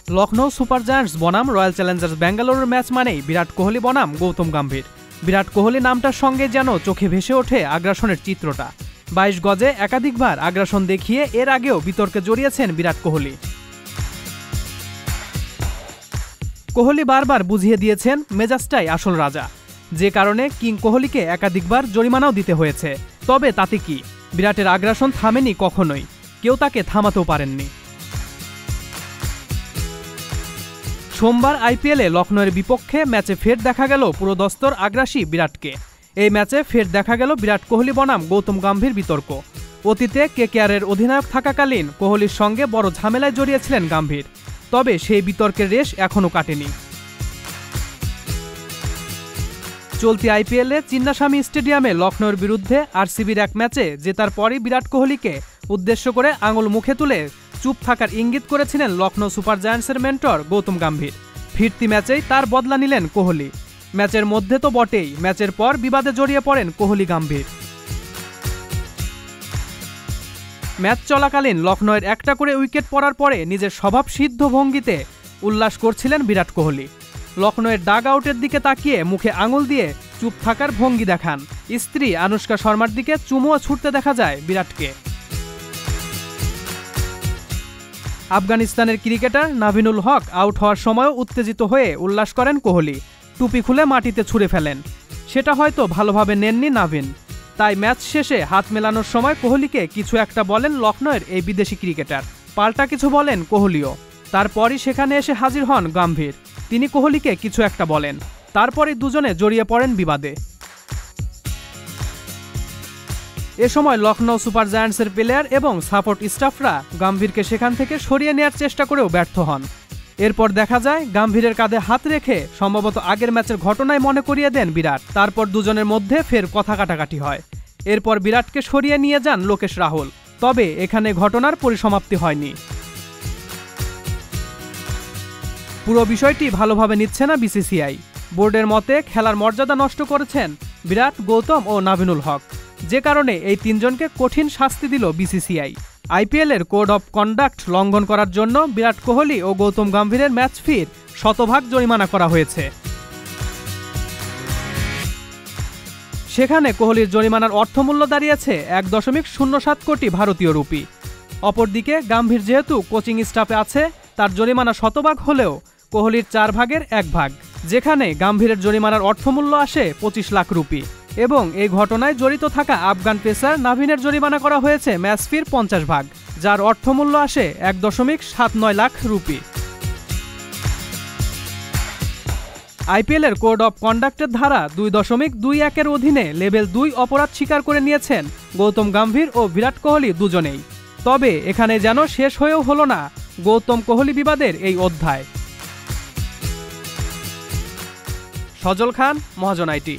Lucknow super giants বনাম royal Challengers ব্যাঙ্গালোরের match মানেই বিরাট কোহলি বনাম গৌতম গম্ভীর। বিরাট কোহলি নামটার সঙ্গে যেন চোখে ভেসে ওঠে আগ্রাসনের চিত্রটা। 22 গজে একাধিকবার আগ্রাসন দেখিয়ে এর আগেও বিতর্কে জড়িয়েছেন বিরাট কোহলি। কোহলি বারবার বুঝিয়ে দিয়েছেন মেজাজটাই আসল রাজা, যে কারণে কিং কোহলিকে একাধিকবার জরিমানাও দিতে হয়েছে। তবে তাতে কি, বিরাটের আগ্রাসন থামেনি কখনোই, কেউ তাকে থামাতেও পারেননি। সোমবার আইপিএলে লখনৌয়ের বিপক্ষে ম্যাচে ফের দেখা গেল পুরোদস্তর আগ্রাসী বিরাটকে। এই ম্যাচে ফের দেখা গেল বিরাট কোহলি বনাম গৌতম গম্ভীর বিতর্ক। অতীতে কেকেআরের অধিনায়ক থাকাকালীন কোহলির সঙ্গে বড় ঝামেলায় জড়িয়েছিলেন গম্ভীর, তবে সেই বিতর্কের রেশ এখনও কাটেনি। চলতি আইপিএলে চিন্নাস্বামী স্টেডিয়ামে লখনৌয়ের বিরুদ্ধে আরসিবির এক ম্যাচে জেতার পরই বিরাট কোহলিকে উদ্দেশ্য করে আঙুল মুখে তুলে চুপ থাকার ইঙ্গিত করেছিলেন লখনৌ সুপার জায়ান্টসের মেন্টর গৌতম গম্ভীর। ফিরতি ম্যাচেই তার বদলা নিলেন কোহলি। ম্যাচের মধ্যে তো বটেই, ম্যাচের পর বিবাদে জড়িয়ে পড়েন কোহলি গম্ভীর। ম্যাচ চলাকালীন লখনৌয়ের একটা করে উইকেট পড়ার পরে নিজের স্বভাব সিদ্ধ ভঙ্গিতে উল্লাস করছিলেন বিরাট কোহলি। লখনৌয়ের ডাগ আউটের দিকে তাকিয়ে মুখে আঙুল দিয়ে চুপ থাকার ভঙ্গি দেখান। স্ত্রী আনুশকা শর্মার দিকে চুমুও ছুটতে দেখা যায় বিরাটকে। আফগানিস্তানের ক্রিকেটার নাভিনুল হক আউট হওয়ার সময়ও উত্তেজিত হয়ে উল্লাস করেন কোহলি। টুপি খুলে মাটিতে ছুঁড়ে ফেলেন। সেটা হয়তো ভালোভাবে নেননি নাভিন, তাই ম্যাচ শেষে হাত মেলানোর সময় কোহলিকে কিছু একটা বলেন লখনৌয়ের এই বিদেশি ক্রিকেটার। পাল্টা কিছু বলেন কোহলিও। তারপরই সেখানে এসে হাজির হন গম্ভীর। তিনি কোহলিকে কিছু একটা বলেন, তারপরে দুজনে জড়িয়ে পড়েন বিবাদে। এ সময় লখনৌ সুপার জায়ান্টসের প্লেয়ার এবং সাপোর্ট স্টাফরা গম্ভীরকে সেখান থেকে সরিয়ে নেওয়ার চেষ্টা করেও ব্যর্থ হন। এরপর দেখা যায় গম্ভীরের কাঁধে হাত রেখে সম্ভবত আগের ম্যাচের ঘটনায় মনে করিয়ে দেন বিরাট। তারপর দুজনের মধ্যে ফের কথা কাটাকাটি হয়। এরপর বিরাটকে সরিয়ে নিয়ে যান লোকেশ রাহুল। তবে এখানে ঘটনার পরিসমাপ্তি হয়নি। পুরো বিষয়টি ভালোভাবে নিচ্ছে না বিসিসিআই। বোর্ডের মতে খেলার মর্যাদা নষ্ট করেছেন বিরাট, গৌতম ও নাভিনুল হক, যে কারণে এই তিনজনকে কঠিন শাস্তি দিল বিসিসিআই। আইপিএলের কোড অফ কন্ডাক্ট লঙ্ঘন করার জন্য বিরাট কোহলি ও গৌতম গম্ভীরের ম্যাচ ফির শতভাগ জরিমানা করা হয়েছে। সেখানে কোহলির জরিমানার অর্থমূল্য দাঁড়িয়েছে 1.07 কোটি ভারতীয় রুপি। অপরদিকে গম্ভীর যেহেতু কোচিং স্টাফে আছে, তার জরিমানা শতভাগ হলেও কোহলির 4 ভাগের 1 ভাগ, যেখানে গম্ভীরের জরিমানার অর্থমূল্য আসে 25 লাখ রুপি। এবং এই ঘটনায় জড়িত থাকা আফগান পেসার নাভিনের জরিমানা করা হয়েছে ম্যাচ ফির 50 ভাগ, যার অর্থমূল্য আসে 1.79 লাখ রুপি। আইপিএলের কোড অফ কন্ডাক্টের ধারা 2.21-এর অধীনে লেভেল 2 অপরাধ স্বীকার করে নিয়েছেন গৌতম গম্ভীর ও বিরাট কোহলি দুজনেই। তবে এখানে যেন শেষ হয়েও হলো না গৌতম কোহলি বিবাদের এই অধ্যায়। সজল খান, মহাজন আইটি।